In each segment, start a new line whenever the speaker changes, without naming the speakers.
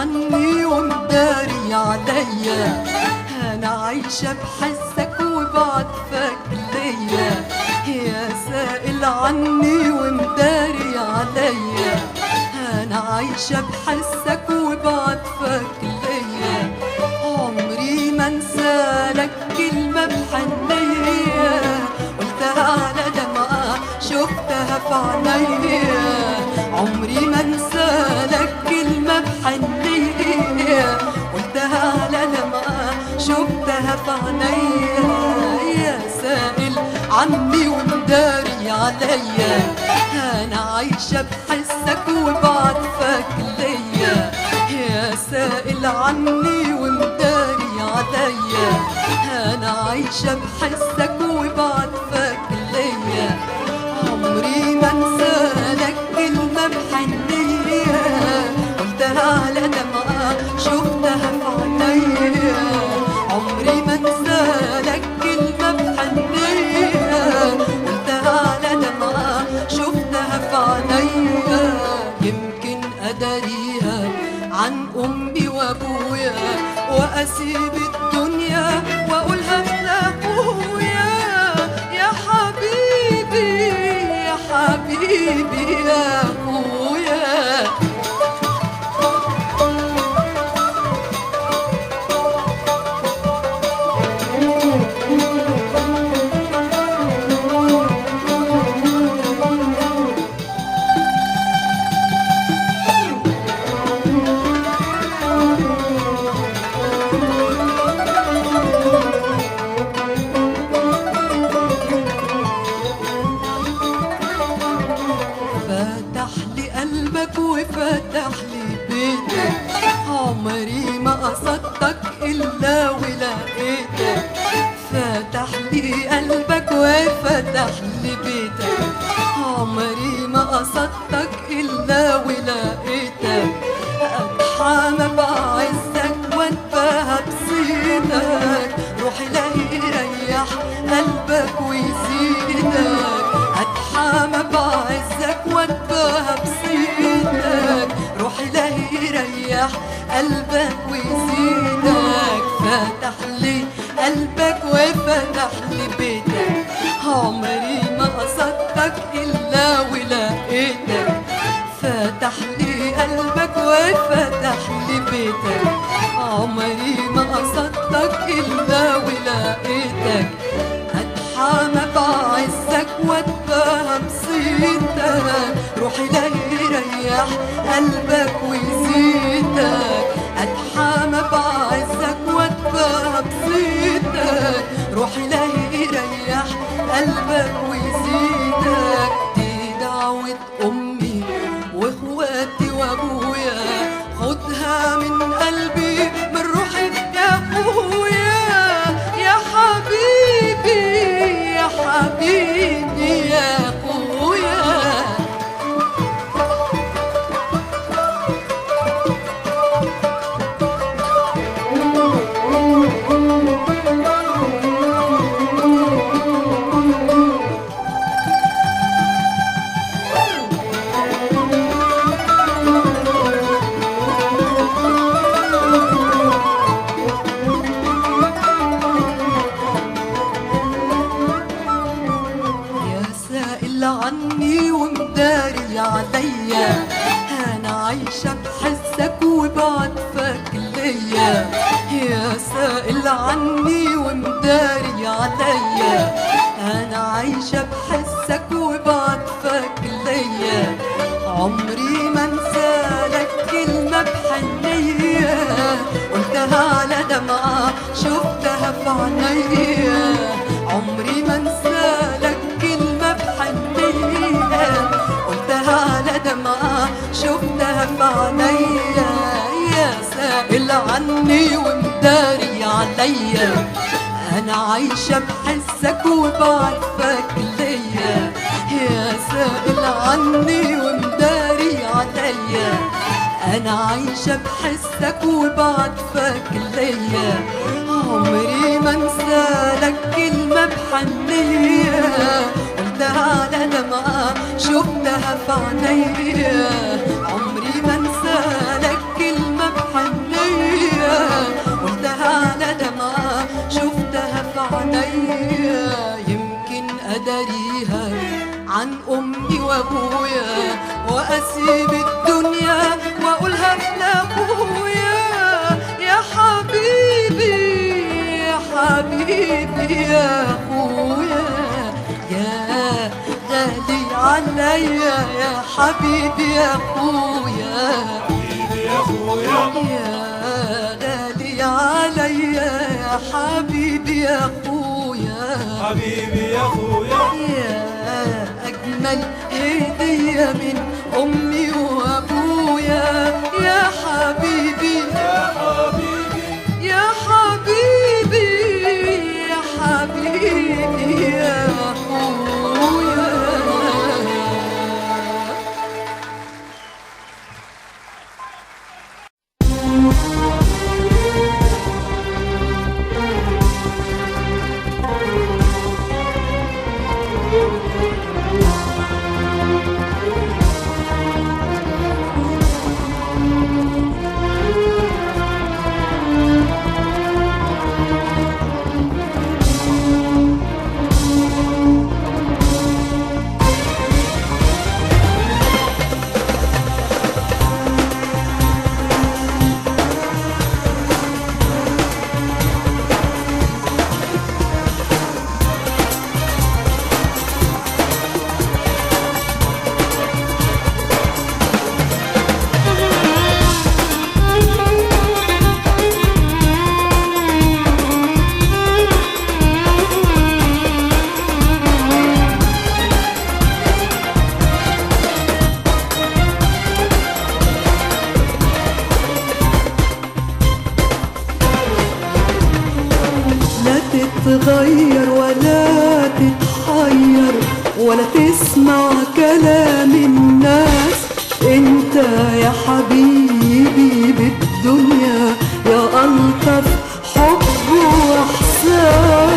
عني ومداري عليا، أنا عايشة بحسك وبعطفك ليا. يا سائل عني ومداري عليا، أنا عايشة بحسك وبعطفك ليا. عمري ما انسالك كلمة بحنية قلتها على دمعة شفتها في عينيا. عمري ما انسالك كلمة بحنية قلتها على دمعة شفتها في عينيا. يا سائل عني ومداري عليا، أنا عايشة بحسك وبعطفك ليا. يا سائل عني ومداري عليا، أنا عايشة بحسك وبعطفك ليا. عمري ما انسالك كلمة بحنية قلتها على دمعة شفتها في عينيا. عمري ما انسالك كلمة بحنية قلتها على دمعة شفتها في عينيا. يمكن أداريها عن أمي وأبويا وأسيب الدنيا وأقولها لأبويا. يا حبيبي يا حبيبي يا أبويا. فتح لي قلبك وفتح لي بيتك، عمري ما قصدتك إلا ولقيتك. فتح لي قلبك وفتح لي بيتك، عمري ما قصدتك إلا ولقيتك. أتحامى بعزك واتباهى بصيتك، روحي لاقي يريح قلبك ويزيدك. أتحامى بعزك واتباهى بصيتك، روحي لاقي يريح قلبك ويزيدك. فتح لي قلبك وفتح لي بيتك، عمري ما قصدتك إلا ولقيتك. فتح لي قلبك وفتح لي بيتك، عمري ما قصدتك إلا ولقيتك. أتحامى بعزك واتباهى بصيتك، روحي لاقي يريح قلبك ويزيدك. أتحامى بعزك واتباهى بصيتك، روحي لاقي يريح قلبك ويزيدك. دي دعوة أمي واخواتي وابويا، خدها من قلبي من روحي يا ابويا. يا حبيبي يا حبيبي يا اخويا. عني ومداري عليا، أنا عايشة بحسك وبعطفك ليا. يا سائل عني ومداري عليا، أنا عايشة بحسك وبعطفك ليا. عمري ما انسالك كلمة بحنية قلتها على دمعة شفتها في عينيا. عمري ما انسالك كلمة بحنية قلتها على دمعة شفتها في عينيا. يا سائل عني ومداري عليا، أنا عايشة بحسك وبعطفك ليا. يا سائل عني ومداري عليا، أنا عايشة بحسك وبعطفك ليا. عمري ما انسالك كلمة بحنية قلتها على دمعة شفتها في عينيا. عمري ما انسالك كلمة بحنية وابويا، واسيب الدنيا واقولها لابويا. يا حبيبي يا حبيبي يا اخويا، يا غالي عليا يا حبيبي يا اخويا،
حبيبي يا اخويا،
يا غالي عليا يا حبيبي يا اخويا،
حبيبي يا اخويا،
يا اجمل هديه من امي وابويا. يا حبيبي
يا حبيبي،
يا حبيبي يا حبيبي يا اخويا. تتغير ولا تتحير ولا تسمع كلام الناس. انت يا حبيبي بالدنيا يا ألطف حب واحسان.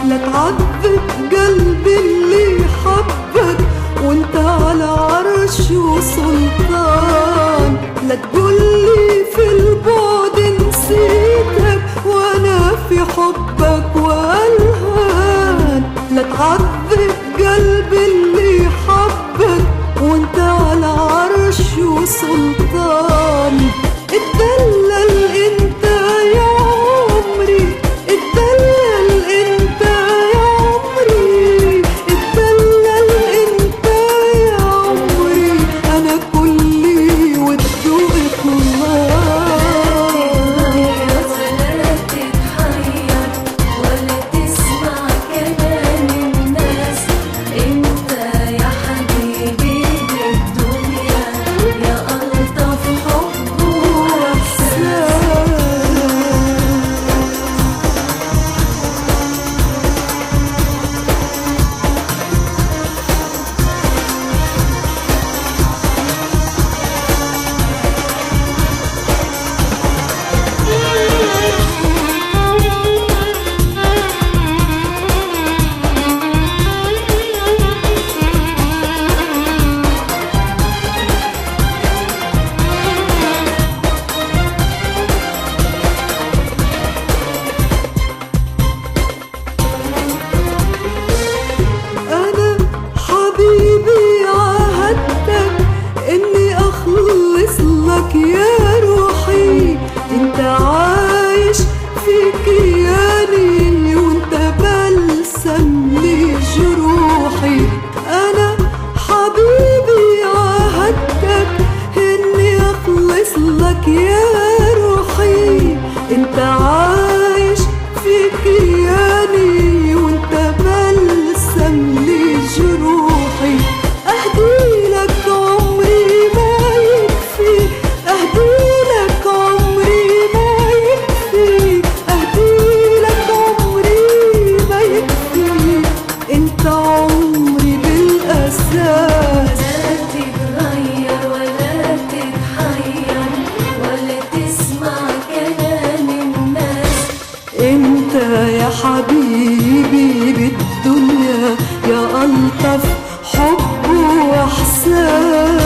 لا تعذب قلبي اللي حبك وانت على عرش وسلطان. لا تقولي في البعد نسيتك وانا في حبك والهان. لا تعذب قلبي اللي حبك وانت على عرش وسلطان. اتدلل انت يا عمري، اتدلل انت يا إحساس.
لا تتغير ولا تتحير ولا تسمع كلام الناس.
انت يا حبيبي بالدنيا يا ألطف حب وإحساس.